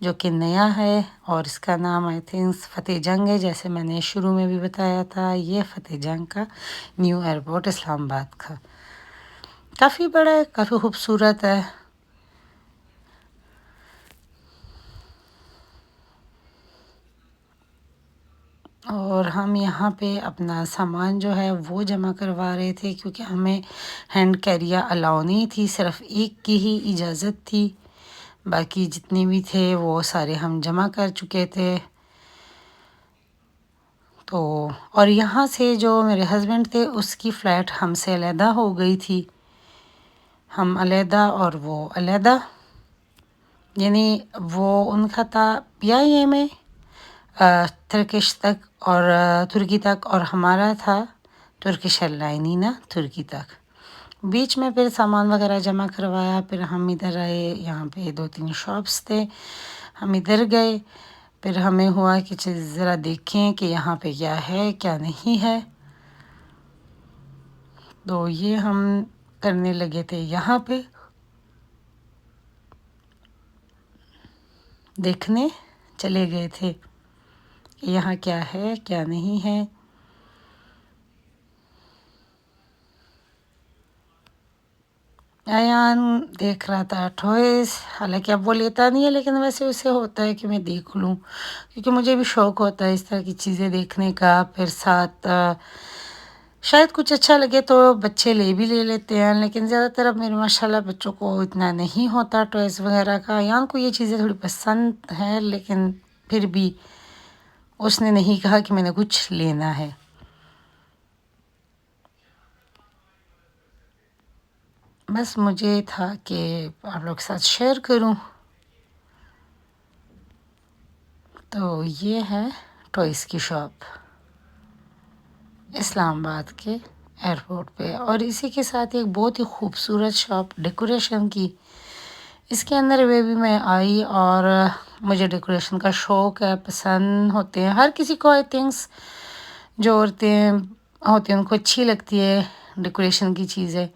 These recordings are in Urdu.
جو کہ نیا ہے اور اس کا نام آئی تھنک فتح جنگ ہے، جیسے میں نے شروع میں بھی بتایا تھا۔ یہ فتح جنگ کا نیو ایئرپورٹ اسلام آباد کا کافی بڑا ہے، کافی خوبصورت ہے۔ اور ہم یہاں پہ اپنا سامان جو ہے وہ جمع کروا رہے تھے، کیونکہ ہمیں ہینڈ کیریاں الاؤ نہیں تھی، صرف ایک کی ہی اجازت تھی، باقی جتنے بھی تھے وہ سارے ہم جمع کر چکے تھے۔ تو اور یہاں سے جو میرے ہسبینڈ تھے اس کی فلائٹ ہم سے علیحدہ ہو گئی تھی، ہم علیحدہ اور وہ علیحدہ، یعنی وہ ان کا تھا پی آئی اے میں ترکش تک اور ترکی تک، اور ہمارا تھا ترکش ایئر لائن ہی نا ترکی تک۔ بیچ میں پھر سامان وغیرہ جمع کروایا، پھر ہم ادھر آئے، یہاں پہ 2-3 شاپس تھے، ہم ادھر گئے، پھر ہمیں ہوا کہ ذرا دیکھیں کہ یہاں پہ کیا ہے کیا نہیں ہے، تو یہ ہم کرنے لگے تھے، یہاں پہ دیکھنے چلے گئے تھے کہ یہاں کیا ہے کیا نہیں ہے۔ ایان دیکھ رہا تھا ٹوائز، حالانکہ اب وہ لیتا نہیں ہے، لیکن ویسے اسے ہوتا ہے کہ میں دیکھ لوں، کیونکہ مجھے بھی شوق ہوتا ہے اس طرح کی چیزیں دیکھنے کا۔ پھر ساتھ شاید کچھ اچھا لگے تو بچے لے بھی لے لیتے ہیں، لیکن زیادہ تر اب میرے ماشاءاللہ بچوں کو اتنا نہیں ہوتا ٹوائز وغیرہ کا۔ ایان کو یہ چیزیں تھوڑی پسند ہے، لیکن پھر بھی اس نے نہیں کہا کہ میں نے کچھ لینا ہے۔ بس مجھے تھا کہ آپ لوگ کے ساتھ شیئر کروں۔ تو یہ ہے ٹوائز کی شاپ اسلام آباد کے ایئرپورٹ پہ، اور اسی کے ساتھ ایک بہت ہی خوبصورت شاپ ڈیکوریشن کی، اس کے اندر بھی میں آئی، اور مجھے ڈیکوریشن کا شوق ہے، پسند ہوتے ہیں ہر کسی کو، آئی تھنکس جو عورتیں ہوتی ہیں ان کو اچھی لگتی ہے ڈیکوریشن کی چیزیں،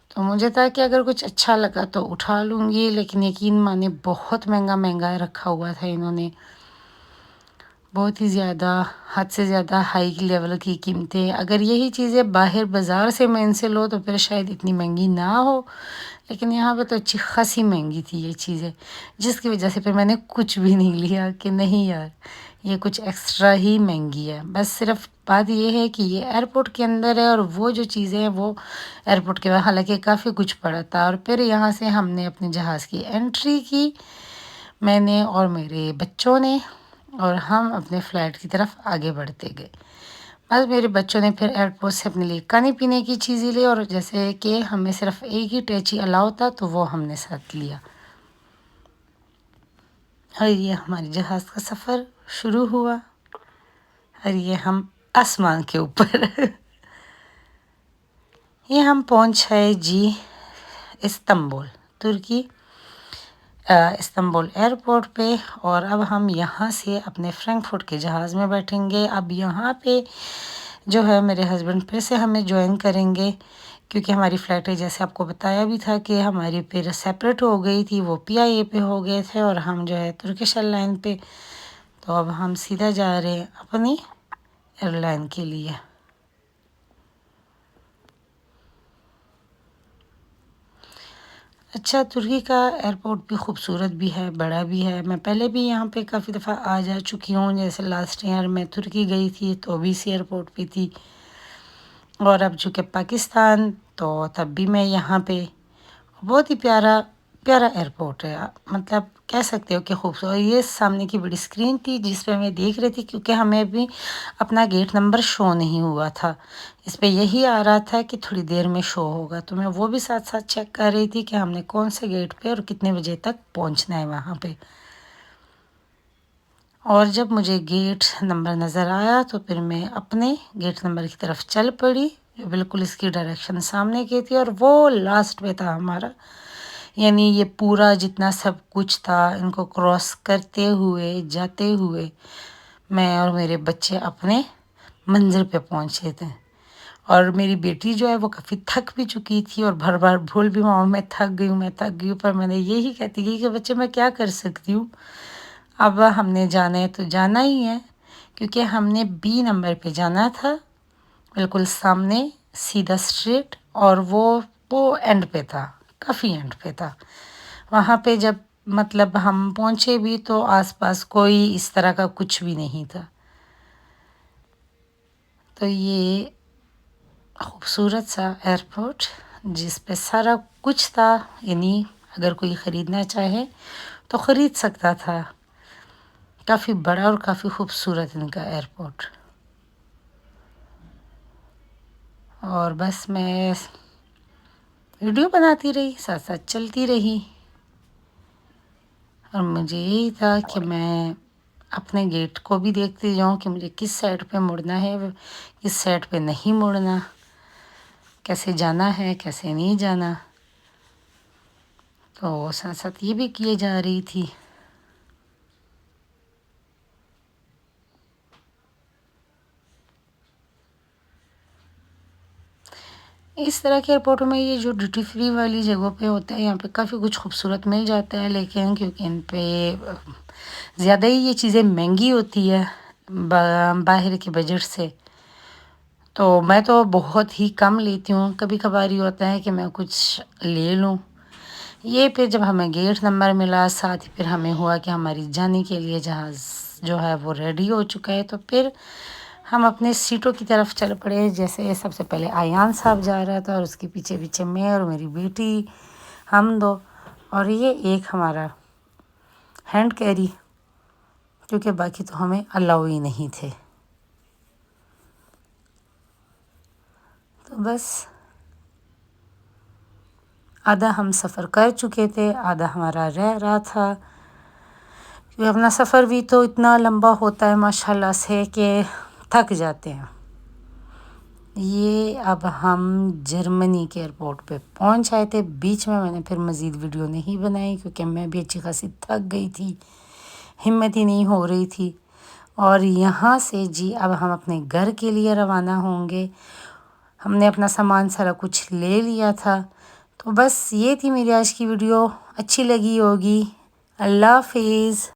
تو مجھے تھا کہ اگر کچھ اچھا لگا تو اٹھا لوں گی، لیکن یقین مانے بہت مہنگا مہنگا رکھا ہوا تھا انہوں نے، بہت ہی زیادہ، حد سے زیادہ ہائی لیول کی قیمتیں۔ اگر یہی چیزیں باہر بازار سے میں ان سے لو تو پھر شاید اتنی مہنگی نہ ہو، لیکن یہاں پہ تو اچھی خاصی مہنگی تھی یہ چیزیں، جس کی وجہ سے پھر میں نے کچھ بھی نہیں لیا کہ نہیں یار یہ کچھ ایکسٹرا ہی مہنگی ہے۔ بس صرف بات یہ ہے کہ یہ ایئرپورٹ کے اندر ہے، اور وہ جو چیزیں ہیں وہ ایئرپورٹ کے باہر، حالانکہ کافی کچھ پڑا تھا۔ اور پھر یہاں سے ہم نے اپنے جہاز کی انٹری کی، میں نے اور میرے بچوں نے، اور ہم اپنے فلائٹ کی طرف آگے بڑھتے گئے۔ بس میرے بچوں نے پھر ایئرپورٹ سے اپنے لیے کھانے پینے کی چیزیں لی، اور جیسے کہ ہمیں صرف ایک ہی ٹیچی الاؤ تھا تو وہ ہم نے ساتھ لیا، اور یہ ہمارے جہاز کا سفر شروع ہوا، اور یہ ہم آسمان کے اوپر یہ ہم پہنچے جی استنبول، ترکی استنبول ایئرپورٹ پہ، اور اب ہم یہاں سے اپنے فرینکفرٹ کے جہاز میں بیٹھیں گے۔ اب یہاں پہ جو ہے میرے ہسبینڈ پھر سے ہمیں جوائن کریں گے، کیونکہ ہماری فلائٹیں جیسے آپ کو بتایا بھی تھا کہ ہماری پھر سیپریٹ ہو گئی تھی، وہ پی آئی اے پہ ہو گئے تھے اور ہم جو ہے ترکش ایئر لائن پہ، تو اب ہم سیدھا جا رہے ہیں اپنی ایئر لائن کے لیے۔ اچھا، ترکی کا ایئرپورٹ بھی خوبصورت بھی ہے، بڑا بھی ہے، میں پہلے بھی یہاں پہ کافی دفعہ آ جا چکی ہوں، جیسے لاسٹ ایئر میں ترکی گئی تھی تو بھی اسی ایئرپورٹ پہ تھی، اور اب چونکہ پاکستان تو تب بھی میں یہاں پہ، بہت ہی پیارا پیارا ایئرپورٹ ہے، مطلب کہہ سکتے ہو کہ خوبصورت۔ یہ سامنے کی بڑی اسکرین تھی جس پہ میں دیکھ رہی تھی، کیونکہ ہمیں بھی اپنا گیٹ نمبر شو نہیں ہوا تھا، اس پہ یہی آ رہا تھا کہ تھوڑی دیر میں شو ہوگا، تو میں وہ بھی ساتھ ساتھ چیک کر رہی تھی کہ ہم نے کون سے گیٹ پہ اور کتنے بجے تک پہنچنا ہے وہاں پہ۔ اور جب مجھے گیٹ نمبر نظر آیا تو پھر میں اپنے گیٹ نمبر کی طرف چل پڑی، جو بالکل اس کی ڈائریکشن سامنے کی تھی، اور وہ لاسٹ پہ تھا ہمارا، یعنی یہ پورا جتنا سب کچھ تھا ان کو کراس کرتے ہوئے جاتے ہوئے میں اور میرے بچے اپنے منزل پہ پہنچے تھے، اور میری بیٹی جو ہے وہ کافی تھک بھی چکی تھی، اور بھر بھول بھی ماما میں تھک گئی ہوں میں تھک گئی ہوں، پر میں نے یہی کہتی گئی کہ بچے میں کیا کر سکتی ہوں، اب ہم نے جانا ہے تو جانا ہی ہے، کیونکہ ہم نے B نمبر پہ جانا تھا، بالکل سامنے سیدھا اسٹریٹ، اور وہ اینڈ پہ تھا، کافی اینڈ پہ تھا۔ وہاں پہ جب مطلب ہم پہنچے بھی تو آس پاس کوئی اس طرح کا کچھ بھی نہیں تھا۔ تو یہ خوبصورت سا ایئرپورٹ جس پہ سارا کچھ تھا، یعنی اگر کوئی خریدنا چاہے تو خرید سکتا تھا۔ کافی بڑا اور کافی خوبصورت ان کا ایئرپورٹ۔ اور بس میں ویڈیو بناتی رہی، ساتھ ساتھ چلتی رہی، اور مجھے یہی تھا کہ میں اپنے گیٹ کو بھی دیکھتی جاؤں کہ مجھے کس سائڈ پہ مڑنا ہے، کس سائڈ پہ نہیں مڑنا، کیسے جانا ہے، کیسے نہیں جانا۔ تو ساتھ ساتھ یہ بھی کیے جا رہی تھی۔ اس طرح کے ایئرپورٹوں میں یہ جو ڈیوٹی فری والی جگہوں پہ ہوتا ہے، یہاں پہ کافی کچھ خوبصورت مل جاتا ہے، لیکن کیونکہ ان پہ زیادہ ہی یہ چیزیں مہنگی ہوتی ہے باہر کے بجٹ سے، تو میں تو بہت ہی کم لیتی ہوں۔ کبھی کبھار یہ ہوتا ہے کہ میں کچھ لے لوں۔ یہ پھر جب ہمیں گیٹ نمبر ملا، ساتھ ہی پھر ہمیں ہوا کہ ہماری جانے کے لیے جہاز جو ہے وہ ریڈی ہو چکا ہے، تو پھر ہم اپنے سیٹوں کی طرف چل پڑے۔ جیسے سب سے پہلے ایان صاحب جا رہا تھا، اور اس کے پیچھے پیچھے میں اور میری بیٹی، ہم دو، اور یہ ایک ہمارا ہینڈ کیری، کیونکہ باقی تو ہمیں الاؤ ہی نہیں تھے۔ تو بس آدھا ہم سفر کر چکے تھے، آدھا ہمارا رہ رہا تھا، کیونکہ اپنا سفر بھی تو اتنا لمبا ہوتا ہے ماشاءاللہ سے کہ تھک جاتے ہیں۔ یہ اب ہم جرمنی کے ایئرپورٹ پہ پہنچ آئے تھے۔ بیچ میں نے پھر مزید ویڈیو نہیں بنائی، کیونکہ میں بھی اچھی خاصی تھک گئی تھی، ہمت ہی نہیں ہو رہی تھی۔ اور یہاں سے جی اب ہم اپنے گھر کے لیے روانہ ہوں گے۔ ہم نے اپنا سامان سارا کچھ لے لیا تھا۔ تو بس یہ تھی میری آج کی ویڈیو، اچھی لگی ہوگی۔ اللہ حافظ۔